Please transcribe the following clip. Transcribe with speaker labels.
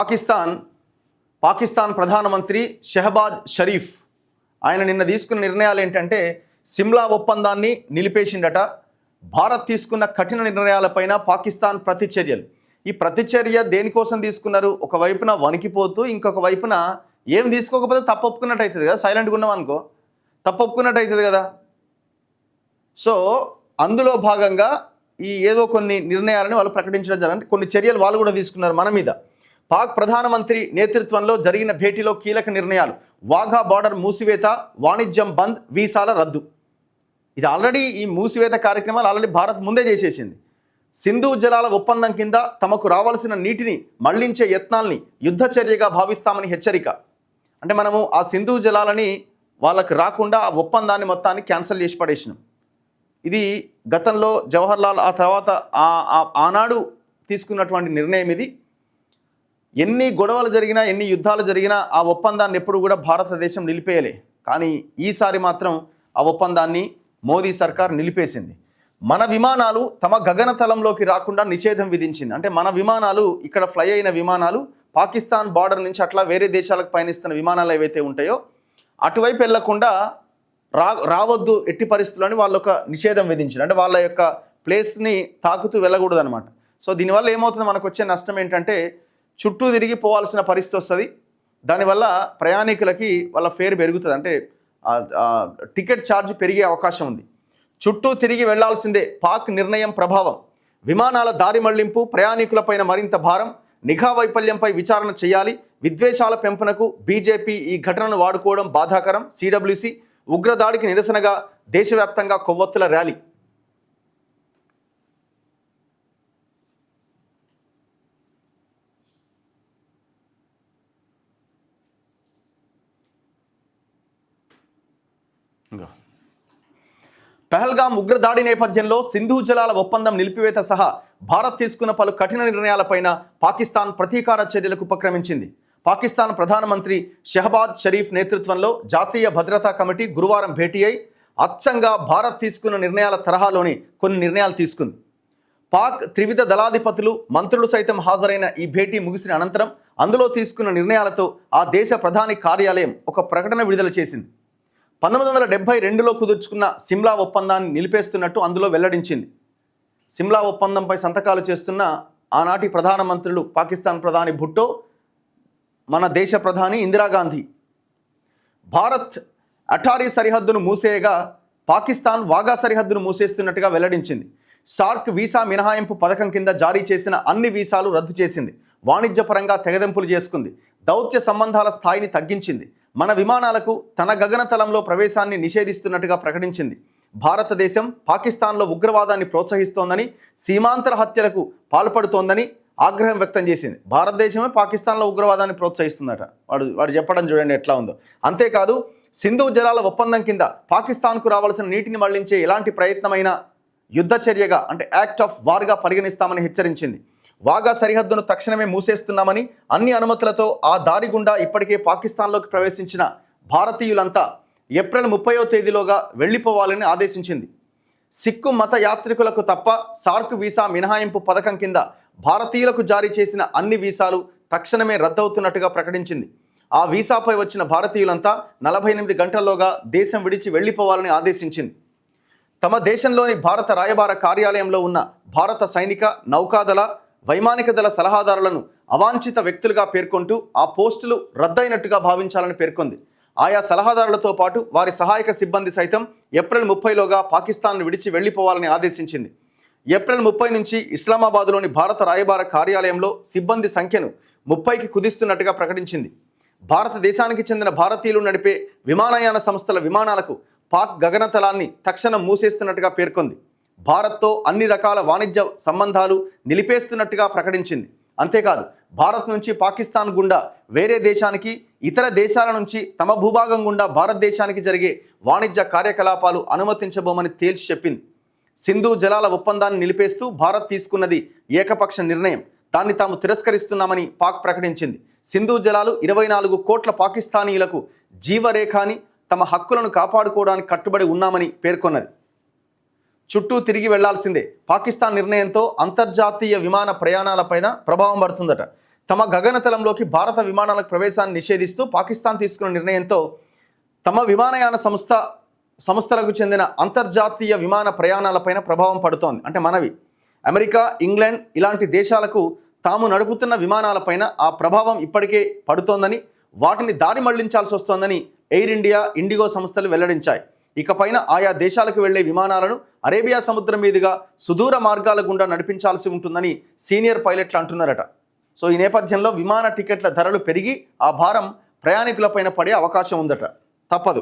Speaker 1: పాకిస్తాన్ ప్రధానమంత్రి షెహబాజ్ షరీఫ్ ఆయన నిన్న తీసుకున్న నిర్ణయాలు ఏంటంటే సిమ్లా ఒప్పందాన్ని నిలిపేసిండట. భారత్ తీసుకున్న కఠిన నిర్ణయాలపైన పాకిస్తాన్ ప్రతిచర్యలు. ఈ ప్రతిచర్య దేనికోసం తీసుకున్నారు? ఒకవైపున వణికిపోతూ ఇంకొక వైపున ఏం తీసుకోకపోతే తప్పు ఒప్పుకున్నట్టు అవుతుంది కదా, సైలెంట్గా ఉన్నాం అనుకో తప్పు ఒప్పుకున్నట్టు అవుతుంది కదా. సో అందులో భాగంగా ఈ ఏదో కొన్ని నిర్ణయాలను వాళ్ళు ప్రకటించడం జరిగింది. కొన్ని చర్యలు వాళ్ళు కూడా తీసుకున్నారు మన మీద. పాక్ ప్రధానమంత్రి నేతృత్వంలో జరిగిన భేటీలో కీలక నిర్ణయాలు. వాఘా బార్డర్ మూసివేత, వాణిజ్యం బంద్, వీసాల రద్దు. ఇది ఆల్రెడీ ఈ మూసివేత కార్యక్రమాలు ఆల్రెడీ భారత్ ముందే చేసేసింది. సింధు జలాల ఒప్పందం కింద తమకు రావాల్సిన నీటిని మళ్లించే యత్నాల్ని యుద్ధ చర్యగా భావిస్తామని హెచ్చరిక. అంటే మనము ఆ సింధు జలాలని వాళ్ళకి రాకుండా ఆ ఒప్పందాన్ని మొత్తాన్ని క్యాన్సిల్ చేసి పడేసినాం. ఇది గతంలో జవహర్లాల్ ఆ తర్వాత ఆనాడు తీసుకున్నటువంటి నిర్ణయం ఇది. ఎన్ని గొడవలు జరిగినా ఎన్ని యుద్ధాలు జరిగినా ఆ ఒప్పందాన్ని ఎప్పుడు కూడా భారతదేశం నిలిపేయలే. కానీ ఈసారి మాత్రం ఆ ఒప్పందాన్ని మోదీ సర్కార్ నిలిపేసింది. మన విమానాలు తమ గగనతలంలోకి రాకుండా నిషేధం విధించింది. అంటే మన విమానాలు ఇక్కడ ఫ్లై అయిన విమానాలు పాకిస్తాన్ బార్డర్ నుంచి అట్లా వేరే దేశాలకు పయనిస్తున్న విమానాలు ఏవైతే ఉంటాయో అటువైపు వెళ్లకుండా రావద్దు ఎట్టి పరిస్థితులని వాళ్ళు ఒక నిషేధం విధించారు. అంటే వాళ్ళ యొక్క ప్లేస్ని తాకుతూ వెళ్ళకూడదు అనమాట. సో దీనివల్ల ఏమవుతుంది, మనకు వచ్చే నష్టం ఏంటంటే చుట్టూ తిరిగి పోవాల్సిన పరిస్థితి వస్తుంది. దానివల్ల ప్రయాణికులకి వాళ్ళ ఫేర్ పెరుగుతుంది, అంటే టికెట్ ఛార్జ్ పెరిగే అవకాశం ఉంది. చుట్టూ తిరిగి వెళ్లాల్సిందే పాక్ నిర్ణయం ప్రభావం. విమానాల దారి మళ్లింపు, ప్రయాణికులపైన మరింత భారం, నిఘా వైఫల్యంపై విచారణ చేయాలి. విద్వేషాల పెంపునకు బీజేపీ ఈ ఘటనను వాడుకోవడం బాధాకరం. సిడబ్ల్యూసి ఉగ్రదాడికి నిరసనగా దేశవ్యాప్తంగా కొవ్వొత్తుల ర్యాలీ. పహల్గాం ఉగ్రదాడి నేపథ్యంలో సింధు జలాల ఒప్పందం నిలిపివేత సహా భారత్ తీసుకున్న పలు కఠిన నిర్ణయాలపైన పాకిస్తాన్ ప్రతీకార చర్యలకు ఉపక్రమించింది. పాకిస్తాన్ ప్రధానమంత్రి షెహబాజ్ షరీఫ్ నేతృత్వంలో జాతీయ భద్రతా కమిటీ గురువారం భేటీ అయి అచ్చంగా భారత్ తీసుకున్న నిర్ణయాల తరహాలోనే కొన్ని నిర్ణయాలు తీసుకుంది. పాక్ త్రివిధ దళాధిపతులు, మంత్రులు సైతం హాజరైన ఈ భేటీ ముగిసిన అనంతరం అందులో తీసుకున్న నిర్ణయాలతో ఆ దేశ ప్రధాని కార్యాలయం ఒక ప్రకటన విడుదల చేసింది. 1972లో కుదుర్చుకున్న సిమ్లా ఒప్పందాన్ని నిలిపేస్తున్నట్టు అందులో వెల్లడించింది. సిమ్లా ఒప్పందంపై సంతకాలు చేస్తున్న ఆనాటి ప్రధానమంత్రులు పాకిస్తాన్ ప్రధాని భుట్టో, మన దేశ ప్రధాని ఇందిరాగాంధీ. భారత్ అటారీ సరిహద్దును మూసేయగా పాకిస్తాన్ వాఘా సరిహద్దును మూసేస్తున్నట్టుగా వెల్లడించింది. సార్క్ వీసా మినహాయింపు పథకం కింద జారీ చేసిన అన్ని వీసాలు రద్దు చేసింది. వాణిజ్యపరంగా తెగదెంపులు చేసుకుంది. దౌత్య సంబంధాల స్థాయిని తగ్గించింది. మన విమానాలకు తన గగనతలంలో ప్రవేశాన్ని నిషేధిస్తున్నట్టుగా ప్రకటించింది. భారతదేశం పాకిస్తాన్లో ఉగ్రవాదాన్ని ప్రోత్సహిస్తోందని, సీమాంతర హత్యలకు పాల్పడుతోందని ఆగ్రహం వ్యక్తం చేసింది. భారతదేశమే పాకిస్తాన్లో ఉగ్రవాదాన్ని ప్రోత్సహిస్తుందట. వాడు చెప్పడం చూడండి ఎట్లా ఉందో. అంతేకాదు, సింధు జలాల ఒప్పందం కింద పాకిస్తాన్కు రావాల్సిన నీటిని మళ్లించే ఎలాంటి ప్రయత్నమైనా యుద్ధ చర్యగా, అంటే యాక్ట్ ఆఫ్ వార్గా పరిగణిస్తామని హెచ్చరించింది. వాఘా సరిహద్దును తక్షణమే మూసేస్తున్నామని, అన్ని అనుమతులతో ఆ దారి గుండా ఇప్పటికే పాకిస్తాన్లోకి ప్రవేశించిన భారతీయులంతా ఏప్రిల్ 30వ తేదీలోగా వెళ్లిపోవాలని ఆదేశించింది. సిక్కు మత యాత్రికులకు తప్ప సార్క్ వీసా మినహాయింపు పథకం కింద భారతీయులకు జారీ చేసిన అన్ని వీసాలు తక్షణమే రద్దవుతున్నట్టుగా ప్రకటించింది. ఆ వీసాపై వచ్చిన భారతీయులంతా 48 గంటల్లోగా దేశం విడిచి వెళ్లిపోవాలని ఆదేశించింది. తమ దేశంలోని భారత రాయబార కార్యాలయంలో ఉన్న భారత సైనిక, నౌకాదళ, వైమానిక దళ సలహాదారులను అవాంఛిత వ్యక్తులుగా పేర్కొంటూ ఆ పోస్టులు రద్దయినట్టుగా భావించాలని పేర్కొంది. ఆయా సలహాదారులతో పాటు వారి సహాయక సిబ్బంది సైతం ఏప్రిల్ 30లోగా పాకిస్తాన్ను విడిచి వెళ్లిపోవాలని ఆదేశించింది. ఏప్రిల్ 30 నుంచి ఇస్లామాబాద్లోని భారత రాయబార కార్యాలయంలో సిబ్బంది సంఖ్యను 30కి కుదిస్తున్నట్టుగా ప్రకటించింది. భారతదేశానికి చెందిన భారతీయులు నడిపే విమానయాన సంస్థల విమానాలకు పాక్ గగనతలాన్ని తక్షణం మూసేస్తున్నట్టుగా పేర్కొంది. భారత్తో అన్ని రకాల వాణిజ్య సంబంధాలు నిలిపేస్తున్నట్టుగా ప్రకటించింది. అంతేకాదు, భారత్ నుంచి పాకిస్తాన్ గుండా వేరే దేశానికి, ఇతర దేశాల నుంచి తమ భూభాగం గుండా భారతదేశానికి జరిగే వాణిజ్య కార్యకలాపాలు అనుమతించబోమని తేల్చి చెప్పింది. సింధు జలాల ఒప్పందాన్ని నిలిపేస్తూ భారత్ తీసుకున్నది ఏకపక్ష నిర్ణయం. దాన్ని తాము తిరస్కరిస్తున్నామని పాక్ ప్రకటించింది. సింధు జలాలు 24 కోట్ల పాకిస్తానీయులకు జీవరేఖ అని, తమ హక్కులను కాపాడుకోవడానికి కట్టుబడి ఉన్నామని పేర్కొన్నది. చుట్టూ తిరిగి వెళ్లాల్సిందే. పాకిస్తాన్ నిర్ణయంతో అంతర్జాతీయ విమాన ప్రయాణాలపైన ప్రభావం పడుతుందట. తమ గగనతలంలోకి భారత విమానాలకు ప్రవేశాన్ని నిషేధిస్తూ పాకిస్తాన్ తీసుకున్న నిర్ణయంతో తమ విమానయాన సంస్థలకు చెందిన అంతర్జాతీయ విమాన ప్రయాణాలపైన ప్రభావం పడుతోంది. అంటే మనవి అమెరికా, ఇంగ్లాండ్ ఇలాంటి దేశాలకు తాము నడుపుతున్న విమానాలపైన ఆ ప్రభావం ఇప్పటికే పడుతోందని, వాటిని దారి మళ్లించాల్సి వస్తోందని ఎయిర్ ఇండియా, ఇండిగో సంస్థలు వెల్లడించాయి. ఇకపైన ఆయా దేశాలకు వెళ్లే విమానాలను అరేబియా సముద్రం మీదుగా సుదూర మార్గాల గుండా నడిపించాల్సి ఉంటుందని సీనియర్ పైలట్లు అంటున్నారట. సో ఈ నేపథ్యంలో విమాన టికెట్ల ధరలు పెరిగి ఆ భారం ప్రయాణికులపైన పడే అవకాశం ఉందట. తప్పదు.